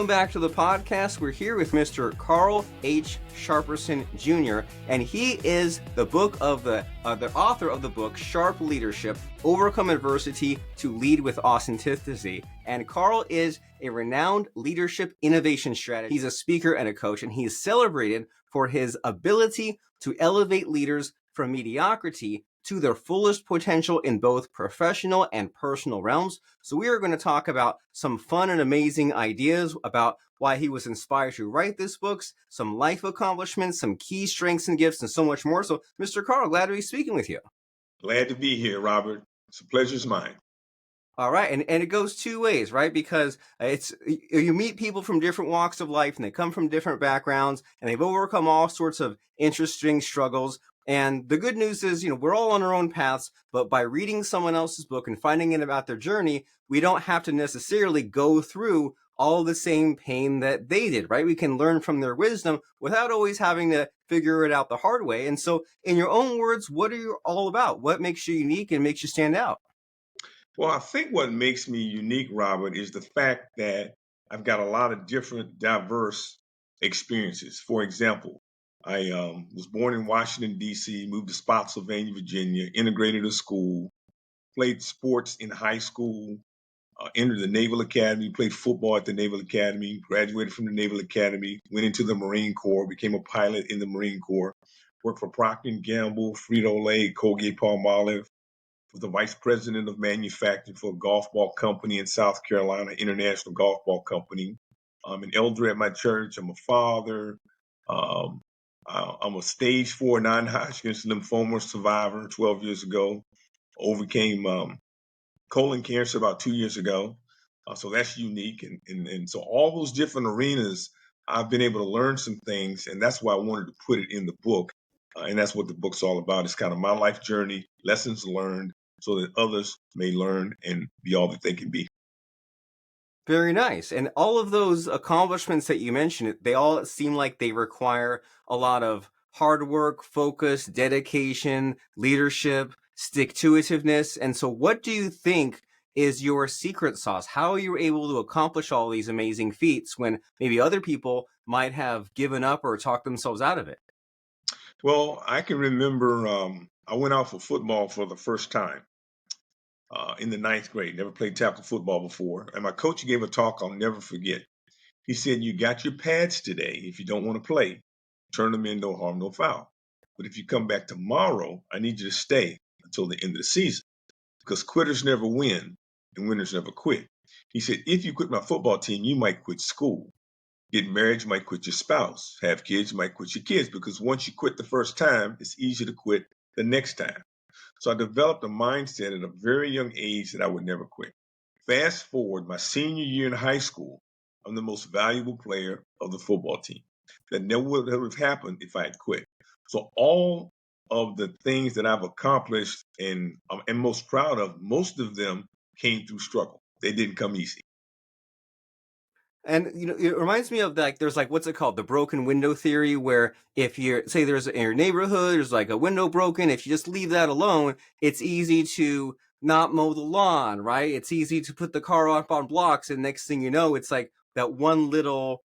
Welcome back to the podcast. We're here with Mr. Carl H. Sharperson Jr., and he is the author of the book Sharp Leadership: Overcome Adversity to Lead with Authenticity. And Carl is a renowned leadership innovation strategist. He's a speaker and a coach, and he is celebrated for his ability to elevate leaders from mediocrity to their fullest potential in both professional and personal realms. So we are going to talk about some fun and amazing ideas about why he was inspired to write this book, some life accomplishments, some key strengths and gifts, and so much more. So, Mr. Carl, glad to be speaking with you. Glad to be here, Robert. It's a pleasure's mine. All right. And it goes two ways, right? Because you meet people from different walks of life and they come from different backgrounds and they've overcome all sorts of interesting struggles. And the good news is, we're all on our own paths, but by reading someone else's book and finding out about their journey, we don't have to necessarily go through all the same pain that they did, right? We can learn from their wisdom without always having to figure it out the hard way. And so in your own words, what are you all about? What makes you unique and makes you stand out? Well, I think what makes me unique, Robert, is the fact that I've got a lot of different, diverse experiences. For example, I was born in Washington, D.C., moved to Spotsylvania, Virginia, integrated to school, played sports in high school, entered the Naval Academy, played football at the Naval Academy, graduated from the Naval Academy, went into the Marine Corps, became a pilot in the Marine Corps, worked for Procter & Gamble, Frito-Lay, Colgate-Palmolive, was the vice president of manufacturing for a golf ball company in South Carolina, International Golf Ball Company. I'm an elder at my church. I'm a father. I'm a stage 4 non-Hodgkin's lymphoma survivor 12 years ago. Overcame colon cancer about 2 years ago. So that's unique. And so all those different arenas, I've been able to learn some things. And that's why I wanted to put it in the book. And that's what the book's all about. It's kind of my life journey, lessons learned, so that others may learn and be all that they can be. Very nice. And all of those accomplishments that you mentioned, they all seem like they require a lot of hard work, focus, dedication, leadership, stick-to-itiveness. And so what do you think is your secret sauce? How are you able to accomplish all these amazing feats when maybe other people might have given up or talked themselves out of it? Well, I can remember I went out for football for the first time in the 9th grade. Never played tackle football before. And my coach gave a talk I'll never forget. He said, "You got your pads today. If you don't want to play, turn them in, no harm, no foul. But if you come back tomorrow, I need you to stay until the end of the season, because quitters never win and winners never quit." He said, "If you quit my football team, you might quit school. Get married, you might quit your spouse. Have kids, you might quit your kids, because once you quit the first time, it's easy to quit the next time." So I developed a mindset at a very young age that I would never quit. Fast forward, my senior year in high school, I'm the most valuable player of the football team. That never would have happened if I had quit. So all of the things that I've accomplished and am most proud of, most of them came through struggle. They didn't come easy. And it reminds me of there's what's it called? The broken window theory, where if you're say there's in your neighborhood, there's like a window broken, if you just leave that alone, it's easy to not mow the lawn, right? It's easy to put the car up on blocks, and next thing you know, it's like that one little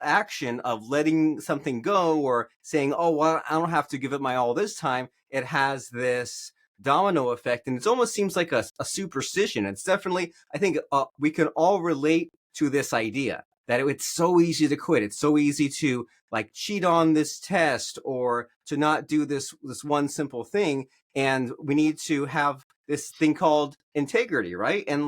action of letting something go or saying, "Oh, well, I don't have to give it my all this time." It has this domino effect, and it almost seems like a superstition. It's definitely, I think, we can all relate to this idea that it's so easy to quit. It's so easy to cheat on this test or to not do this one simple thing. And we need to have this thing called integrity, right? And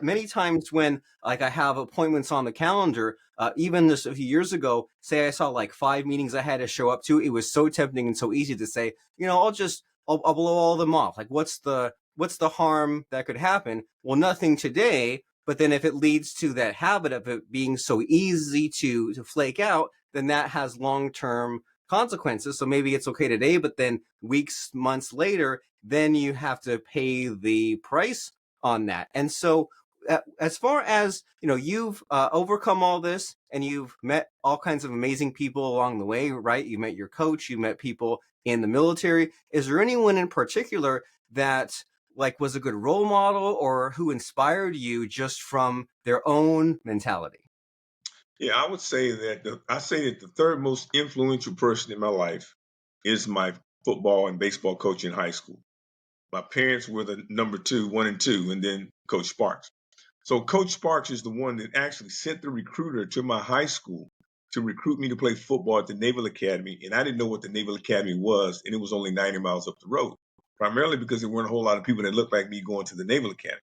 many times when I have appointments on the calendar, even just a few years ago, say I saw 5 meetings I had to show up to, it was so tempting and so easy to say, I'll blow all of them off. What's the harm that could happen? Well, nothing today. But then if it leads to that habit of it being so easy to flake out, then that has long-term consequences. So maybe it's okay today, but then weeks, months later, then you have to pay the price on that. And so as far as, you've overcome all this and you've met all kinds of amazing people along the way, right? You met your coach, you met people in the military. Is there anyone in particular that was a good role model or who inspired you just from their own mentality? Yeah, I would say that I say that the third most influential person in my life is my football and baseball coach in high school. My parents were the number two, one and two, and then Coach Sparks. So Coach Sparks is the one that actually sent the recruiter to my high school to recruit me to play football at the Naval Academy. And I didn't know what the Naval Academy was, and it was only 90 miles up the road, primarily because there weren't a whole lot of people that looked like me going to the Naval Academy.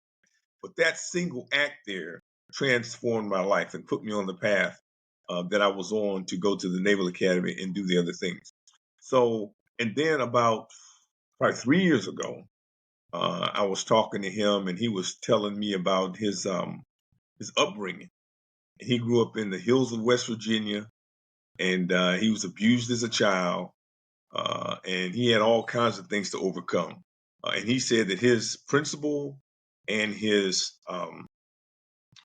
But that single act there transformed my life and put me on the path that I was on to go to the Naval Academy and do the other things. So, and then about probably 3 years ago, I was talking to him, and he was telling me about his upbringing. He grew up in the hills of West Virginia, and he was abused as a child, and he had all kinds of things to overcome. And he said that his principal and his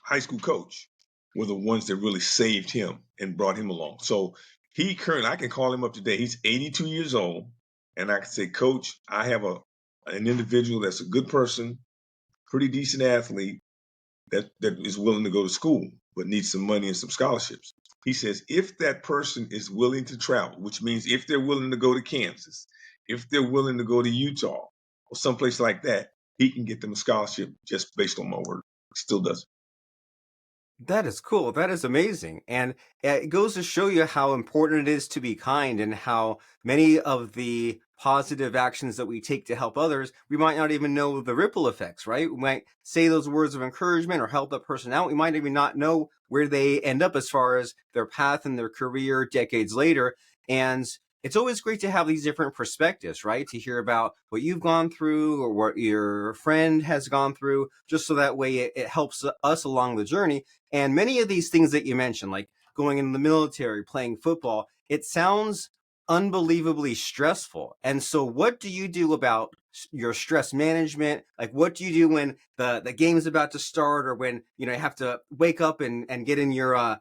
high school coach were the ones that really saved him and brought him along. So he currently, I can call him up today. He's 82 years old, and I can say, Coach, I have an individual that's a good person, pretty decent athlete that is willing to go to school but needs some money and some scholarships. He says if that person is willing to travel, which means if they're willing to go to Kansas, if they're willing to go to Utah or someplace like that, he can get them a scholarship just based on my work. Still does. That is cool. That is amazing. And it goes to show you how important it is to be kind and how many of the positive actions that we take to help others, we might not even know the ripple effects, right? We might say those words of encouragement or help that person out. We might even not know where they end up as far as their path and their career decades later. And it's always great to have these different perspectives, right? To hear about what you've gone through or what your friend has gone through, just so that way it helps us along the journey. And many of these things that you mentioned, like going in the military, playing football, it sounds unbelievably stressful. And so, what do you do about your stress management? Like, what do you do when the game's about to start, or when you have to wake up and get in your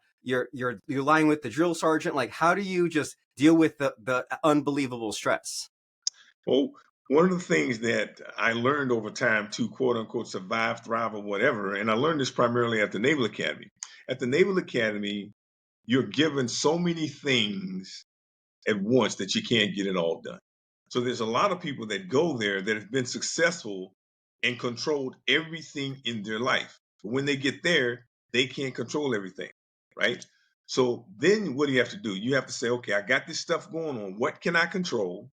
line with the drill sergeant? Like, how do you just deal with the unbelievable stress? Well, one of the things that I learned over time to quote unquote survive, thrive, or whatever, and I learned this primarily at the Naval Academy. At the Naval Academy, you're given so many things at once that you can't get it all done. So there's a lot of people that go there that have been successful and controlled everything in their life. But when they get there, they can't control everything, right? So then what do you have to do? You have to say, okay, I got this stuff going on. What can I control?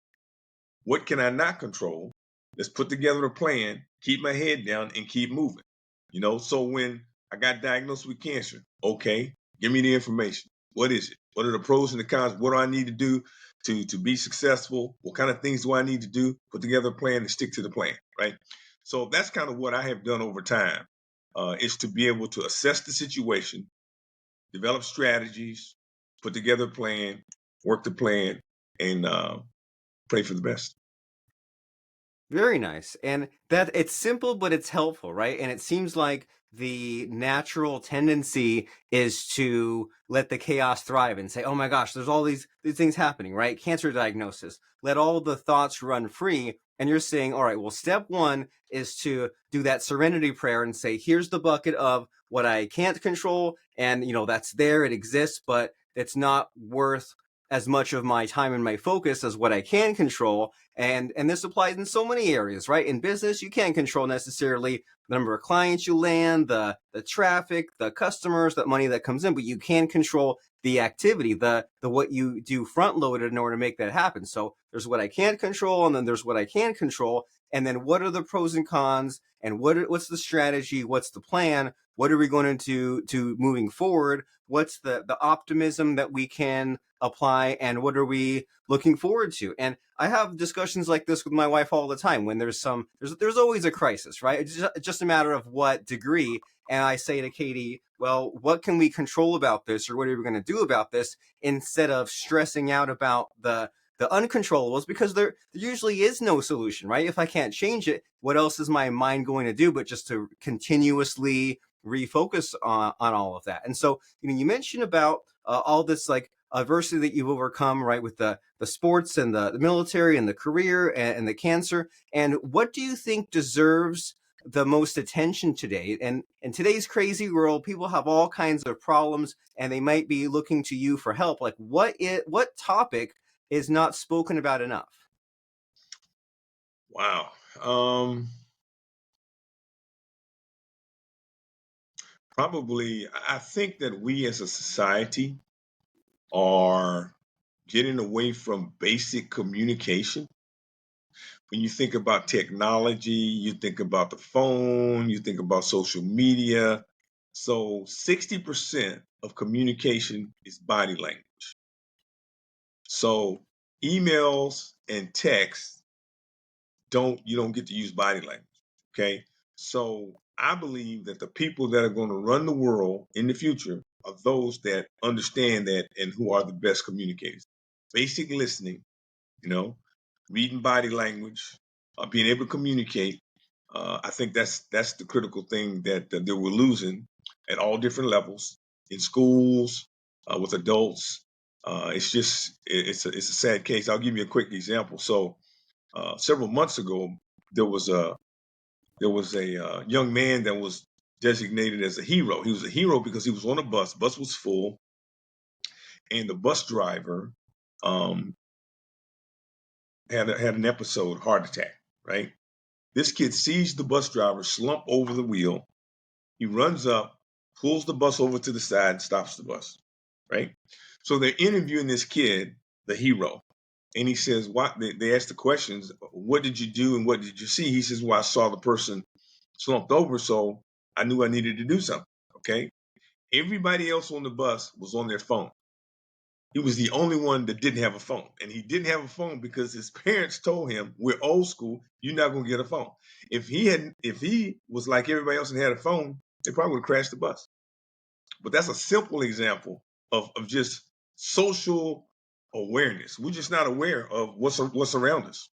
What can I not control? Let's put together a plan, keep my head down, and keep moving. So when I got diagnosed with cancer, okay, give me the information. What is it? What are the pros and the cons? What do I need to do to be successful? What kind of things do I need to do? Put together a plan and stick to the plan, right? So that's kind of what I have done over time, is to be able to assess the situation, develop strategies, put together a plan, work the plan, and pray for the best. Very nice. And that it's simple, but it's helpful, right? And it seems like the natural tendency is to let the chaos thrive and say, oh my gosh, there's all these things happening, right? Cancer diagnosis. Let all the thoughts run free. And you're saying, all right, well, step one is to do that serenity prayer and say, here's the bucket of what I can't control. And, that's there, it exists, but it's not worth as much of my time and my focus as what I can control. And this applies in so many areas, right? In business, you can't control necessarily the number of clients you land, the traffic, the customers, the money that comes in, but you can control the activity, the what you do front loaded in order to make that happen. So there's what I can't control, and then there's what I can control, and then what are the pros and cons, and what's the strategy, what's the plan, what are we going to moving forward, what's the optimism that we can apply, and what are we looking forward to. And I have discussions like this with my wife all the time when there's always a crisis, right? It's just a matter of what degree. And I say to Katie, well, what can we control about this, or what are we going to do about this, instead of stressing out about the uncontrollables, because there usually is no solution, right? If I can't change it, what else is my mind going to do but just to continuously refocus on all of that? And so, you mentioned about all this like adversity that you've overcome, right, with the sports and the military and the career and the cancer. And what do you think deserves the most attention today. And in today's crazy world, people have all kinds of problems, and they might be looking to you for help. Like, what topic is not spoken about enough? Wow. Um, Probably, I think that we as a society are getting away from basic communication. When you think about technology, you think about the phone, you think about social media. So 60% of communication is body language. So emails and texts don't get to use body language. Okay. So I believe that the people that are going to run the world in the future are those that understand that and who are the best communicators. Basic listening, you know, reading body language, being able to communicate. I think that's the critical thing that we're losing at all different levels in schools, with adults. It's a sad case. I'll give you a quick example. So several months ago, there was a young man that was designated as a hero. He was a hero because he was on a bus. Bus was full, and the bus driver um, had an episode heart attack. Right. This kid sees the bus driver slump over the wheel. He runs up, pulls the bus over to the side, and stops the bus. Right. So they're interviewing this kid, the hero. And he says, "What?" They ask the questions. What did you do, and what did you see? He says, "Well, I saw the person slumped over, so I knew I needed to do something." Okay. Everybody else on the bus was on their phone. He was the only one that didn't have a phone, and he didn't have a phone because his parents told him, "We're old school. You're not going to get a phone." If he was like everybody else and had a phone, they probably would have crashed the bus. But that's a simple example of just social awareness. We're just not aware of what's around us.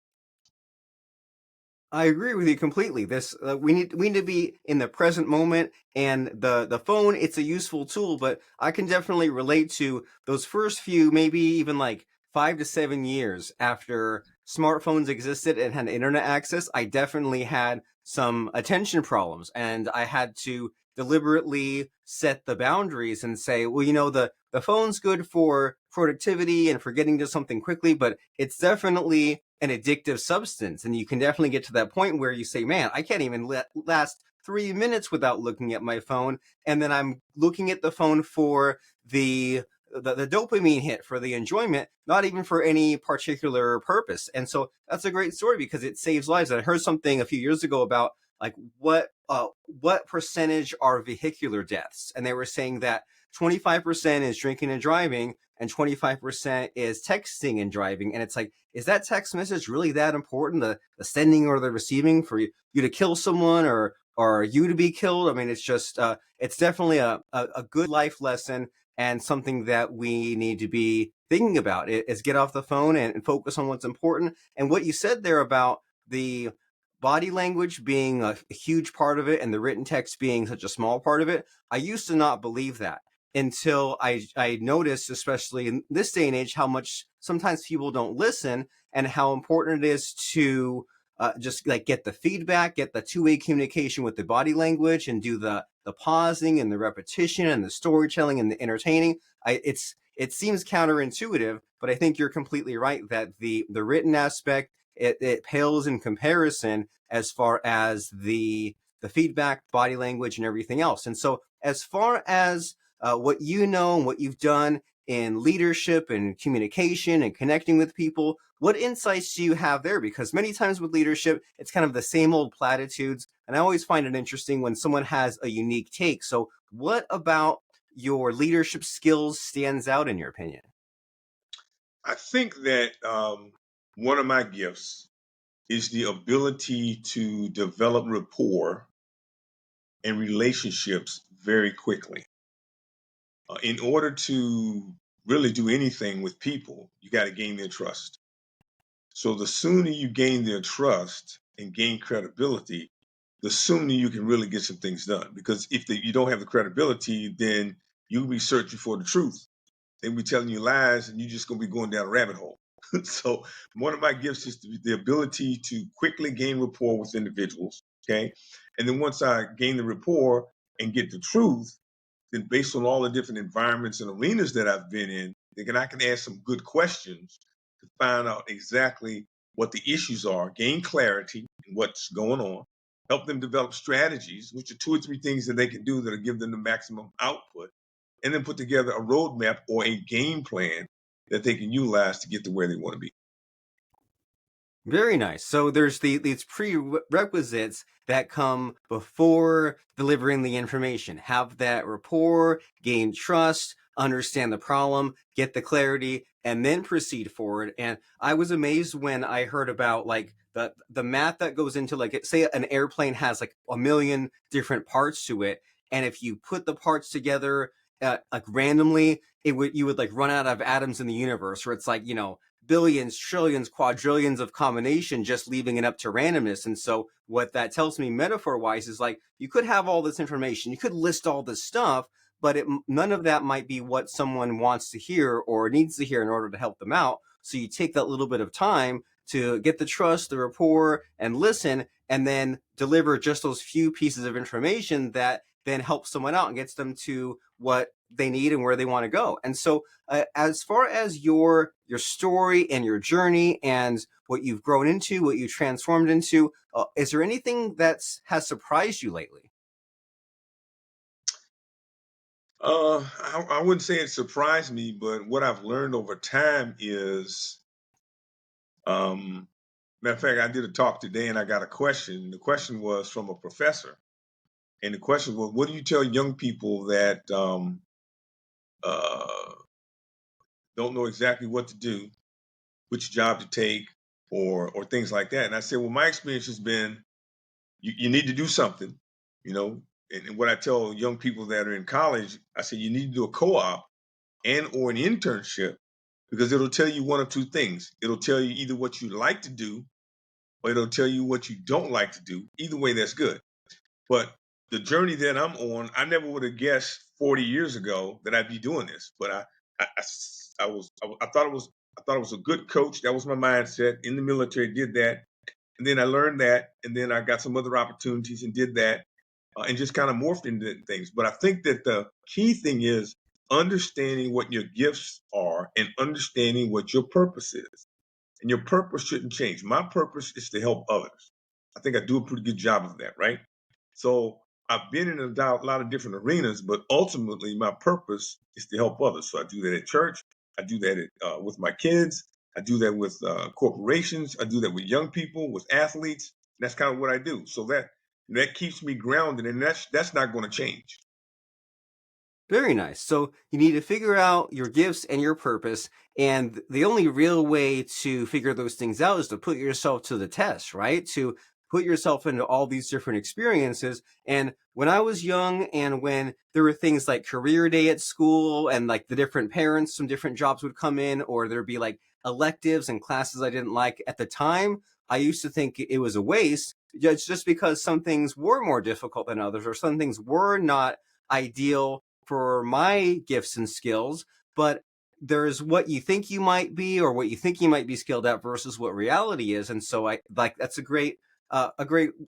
I agree with you completely. This we need to be in the present moment, and the phone, it's a useful tool, but I can definitely relate to those first few, maybe even like 5 to 7 years after smartphones existed and had internet access. I definitely had some attention problems, and I had to deliberately set the boundaries and say, well, the phone's good for productivity and for getting to something quickly, but it's definitely an addictive substance. And you can definitely get to that point where you say, man, I can't even last 3 minutes without looking at my phone. And then I'm looking at the phone for the dopamine hit, for the enjoyment, not even for any particular purpose. And so that's a great story because it saves lives. I heard something a few years ago about like what percentage are vehicular deaths, and they were saying that 25% is drinking and driving, and 25% is texting and driving. And it's like, is that text message really that important, the sending or the receiving, for you to kill someone, or you to be killed? I mean, it's just it's definitely a good life lesson, and something that we need to be thinking about is get off the phone and focus on what's important. And what you said there about the body language being a huge part of it and the written text being such a small part of it, I used to not believe that until I noticed, especially in this day and age, how much sometimes people don't listen, and how important it is to just like get the feedback, get the two-way communication with the body language, and do the pausing and the repetition and the storytelling and the entertaining. It seems counterintuitive, but I think you're completely right that the written aspect, it pales in comparison as far as the feedback, body language, and everything else. And so, as far as what you know and what you've done in leadership and communication and connecting with people, what insights do you have there? Because many times with leadership, it's kind of the same old platitudes, and I always find it interesting when someone has a unique take. So, what about your leadership skills stands out in your opinion? I think that one of my gifts is the ability to develop rapport and relationships very quickly. In order to really do anything with people, you got to gain their trust. So the sooner you gain their trust and gain credibility, the sooner you can really get some things done. Because if you don't have the credibility, then you'll be searching for the truth. They'll be telling you lies, and you're just going to be going down a rabbit hole. So one of my gifts is the ability to quickly gain rapport with individuals. Okay. And then once I gain the rapport and get the truth, then based on all the different environments and arenas that I've been in, then I can ask some good questions to find out exactly what the issues are, gain clarity in what's going on, help them develop strategies, which are two or three things that they can do that'll give them the maximum output, and then put together a roadmap or a game plan that they can utilize to get to where they want to be. Very nice. So there's these prerequisites that come before delivering the information. Have that rapport, gain trust, understand the problem, get the clarity, and then proceed forward. And I was amazed when I heard about like the math that goes into like say an airplane has like a million different parts to it, and if you put the parts together like randomly, you would like run out of atoms in the universe, where it's like billions, trillions, quadrillions of combination, just leaving it up to randomness. And so what that tells me metaphor wise is like you could have all this information, you could list all this stuff, but none of that might be what someone wants to hear or needs to hear in order to help them out. So you take that little bit of time to get the trust, the rapport, and listen, and then deliver just those few pieces of information that then helps someone out and gets them to what they need and where they want to go. And so as far as your story and your journey and what you've grown into, what you transformed into, is there anything that's has surprised you lately? I wouldn't say it surprised me, but what I've learned over time is, um, matter of fact, I did a talk today and I got a question. The question was from a professor, and the question was, "What do you tell young people that uh, don't know exactly what to do, which job to take, or things like that?" And I said, "Well, my experience has been you need to do something, you know." And what I tell young people that are in college, I say you need to do a co-op and or an internship because it'll tell you one of two things. It'll tell you either what you like to do or it'll tell you what you don't like to do. Either way, that's good. But the journey that I'm on, I never would have guessed 40 years ago that I'd be doing this. But I thought it was I thought it was a good coach. That was my mindset. In the military, did that, and then I learned that, and then I got some other opportunities and did that, and just kind of morphed into things. But I think that the key thing is understanding what your gifts are and understanding what your purpose is. And your purpose shouldn't change. My purpose is to help others. I think I do a pretty good job of that, right? So I've been in lot of different arenas, but ultimately my purpose is to help others. So I do that at church. I do that with my kids. I do that with corporations. I do that with young people, with athletes. That's kind of what I do. So that keeps me grounded, and that's not going to change. Very nice. So you need to figure out your gifts and your purpose. And the only real way to figure those things out is to put yourself to the test, right? To put yourself into all these different experiences. And when I was young and when there were things like career day at school and like the different parents from different jobs would come in, or there'd be like electives and classes I didn't like at the time, I used to think it was a waste just because some things were more difficult than others, or some things were not ideal for my gifts and skills, but there's what you think you might be or what you think you might be skilled at versus what reality is. And so I like that's a great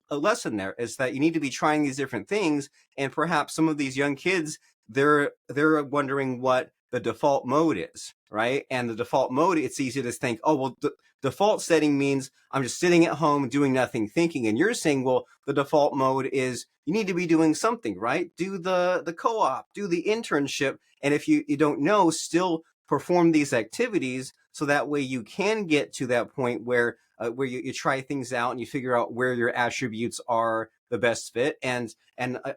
lesson there is that you need to be trying these different things. And perhaps some of these young kids, they're wondering what the default mode is, right? And the default mode, it's easy to think, oh well, the default setting means I'm just sitting at home doing nothing thinking. And you're saying, well, the default mode is you need to be doing something, right? Do the co-op, do the internship, and if you don't know, still perform these activities so that way you can get to that point where you try things out and you figure out where your attributes are the best fit. And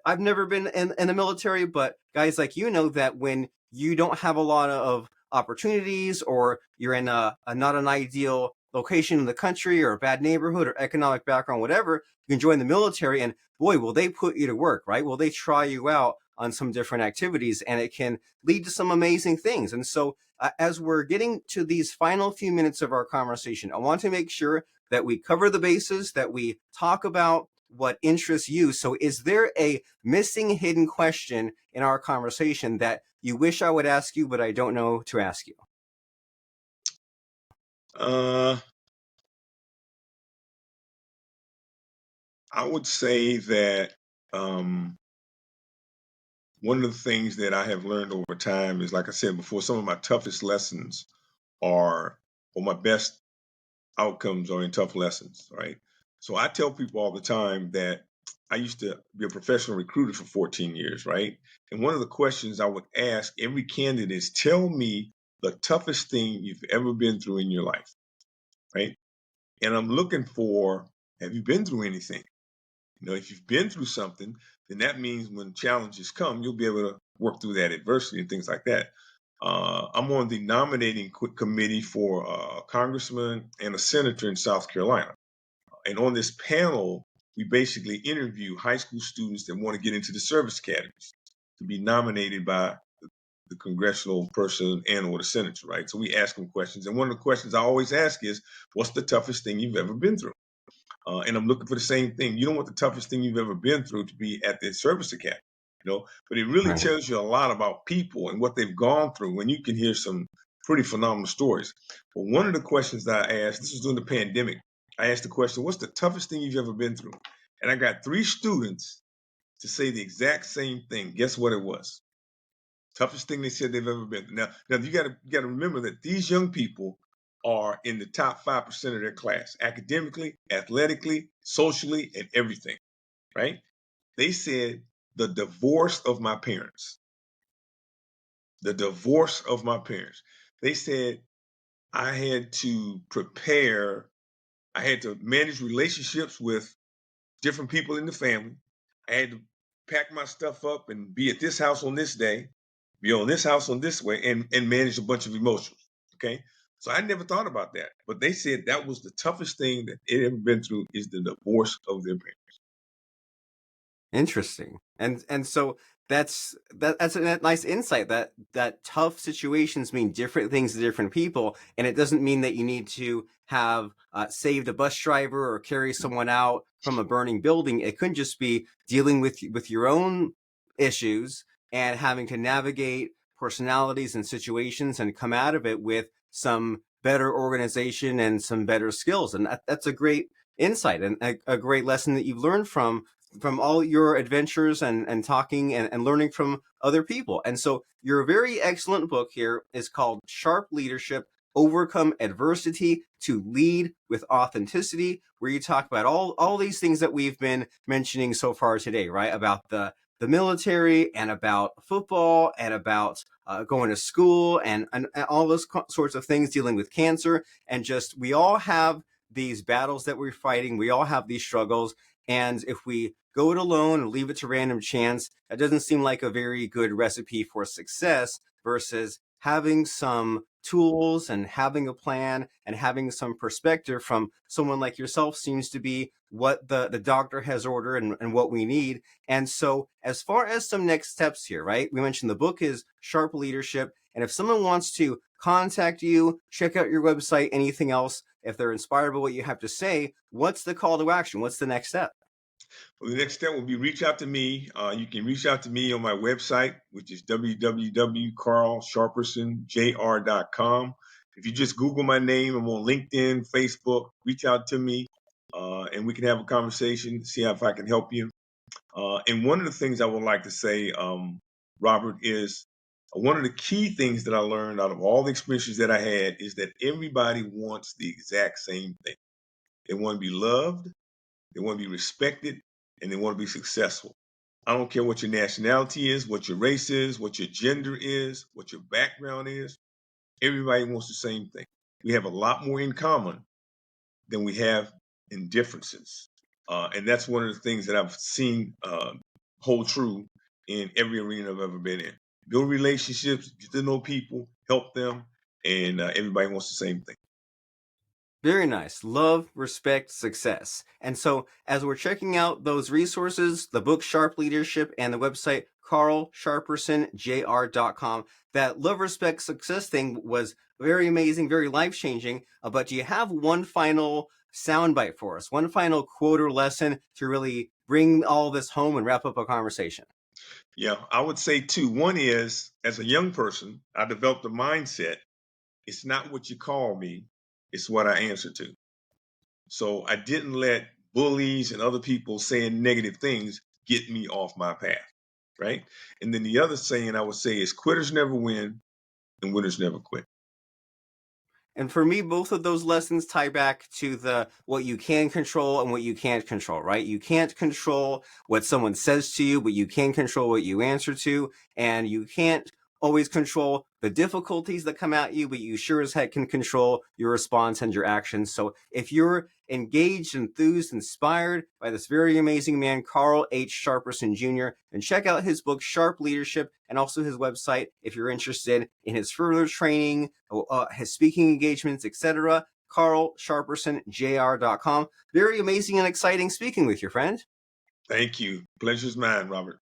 I've never been in the military, but guys like you know that when you don't have a lot of opportunities or you're in a not an ideal location in the country or a bad neighborhood or economic background, whatever, you can join the military and boy, will they put you to work, right? Will they try you out on some different activities and it can lead to some amazing things. And so as we're getting to these final few minutes of our conversation, I want to make sure that we cover the bases, that we talk about what interests you. So is there a missing hidden question in our conversation that you wish I would ask you, but I don't know to ask you? Uh, I would say that um, one of the things that I have learned over time is, like I said before, some of my toughest lessons are, or my best outcomes are in tough lessons, right? So I tell people all the time that I used to be a professional recruiter for 14 years, right? And one of the questions I would ask every candidate is, tell me the toughest thing you've ever been through in your life, right? And I'm looking for, have you been through anything? You know, if you've been through something, then that means when challenges come, you'll be able to work through that adversity and things like that. I'm on the nominating committee for a congressman and a senator in South Carolina. And on this panel, we basically interview high school students that want to get into the service academies to be nominated by the congressional person and or the senator, right? So we ask them questions. And one of the questions I always ask is, what's the toughest thing you've ever been through? And I'm looking for the same thing. You don't want the toughest thing you've ever been through to be at the service academy, you know, but it really Right. tells you a lot about people and what they've gone through. And you can hear some pretty phenomenal stories. But one of the questions that I asked, this was during the pandemic, I asked the question, what's the toughest thing you've ever been through? And I got 3 students to say the exact same thing. Guess what it was? Toughest thing they said they've ever been through. Now you got to remember that these young people are in the top 5% of their class, academically, athletically, socially, and everything, right? They said the divorce of my parents. The divorce of my parents. They said I had to prepare, I had to manage relationships with different people in the family. I had to pack my stuff up and be at this house on this day, be on this house on this way, and manage a bunch of emotions. Okay. So I never thought about that. But they said that was the toughest thing that they ever been through is the divorce of their parents. Interesting. And so that's a nice insight that tough situations mean different things to different people, and it doesn't mean that you need to have saved a bus driver or carry someone out from a burning building. It could just be dealing with your own issues and having to navigate personalities and situations and come out of it with some better organization and some better skills. And that's a great insight and a great lesson that you've learned from all your adventures and talking and learning from other people. And so your very excellent book here is called Sharp Leadership: Overcome Adversity to Lead with Authenticity, where you talk about all these things that we've been mentioning so far today, right? About the military and about football and about going to school and all those sorts of things, dealing with cancer. And just, we all have these battles that we're fighting. We all have these struggles. And if we go it alone and leave it to random chance, that doesn't seem like a very good recipe for success versus having some tools and having a plan and having some perspective from someone like yourself seems to be what the doctor has ordered and what we need. And so as far as some next steps here, right? We mentioned the book is Sharp Leadership. And if someone wants to contact you, check out your website, anything else, if they're inspired by what you have to say, what's the call to action? What's the next step? Well, the next step will be reach out to me. You can reach out to me on my website, which is www.carlsharpersonjr.com. If you just Google my name, I'm on LinkedIn, Facebook, reach out to me, and we can have a conversation, see if I can help you. And one of the things I would like to say, Robert, is one of the key things that I learned out of all the experiences that I had is that everybody wants the exact same thing. They want to be loved, they want to be respected, and they want to be successful. I don't care what your nationality is, what your race is, what your gender is, what your background is. Everybody wants the same thing. We have a lot more in common than we have in differences. And that's one of the things that I've seen hold true in every arena I've ever been in. Build relationships, get to know people, help them, and everybody wants the same thing. Very nice. Love, respect, success. And so, as we're checking out those resources, the book Sharp Leadership and the website carlsharpersonjr.com, that love, respect, success thing was very amazing, very life changing. But do you have one final soundbite for us, one final quote or lesson to really bring all this home and wrap up a conversation? Yeah, I would say two. One is, as a young person, I developed a mindset. It's not what you call me, it's what I answer to. So I didn't let bullies and other people saying negative things get me off my path, right? And then the other saying I would say is quitters never win and winners never quit. And for me, both of those lessons tie back to the what you can control and what you can't control, right? You can't control what someone says to you, but you can control what you answer to, and you can't always control the difficulties that come at you, but you sure as heck can control your response and your actions. So if you're engaged, enthused, inspired by this very amazing man, Carl H. Sharperson Jr., and check out his book, Sharp Leadership, and also his website if you're interested in his further training, his speaking engagements, etc. CarlSharpersonJr.com. Very amazing and exciting speaking with you, friend. Thank you. Pleasure's mine, Robert.